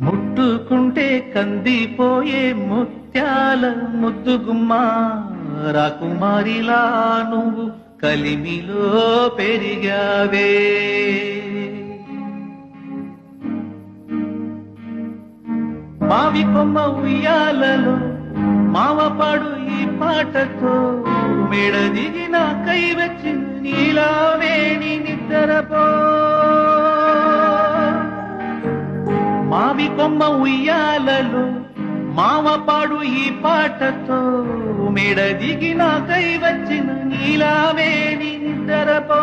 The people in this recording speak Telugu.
ముట్టుకుంటే కందిపోయే ముత్యాల ముద్దుగుమ్మా రాకుమారిలా నువ్వు కలిమిలో పెరిగావే. మావి కొమ్మ ఉయ్యాలలో మావపాడు ఈ పాటతో మేడ దిగిన కై వచ్చి నీలా వేణి నిద్రపో. మావి కొమ్మ ఉయ్యాలలో మావపాడు ఈ పాటతో మేడ దిగిన కై వచ్చిన నీలా వేణి నిద్రపో.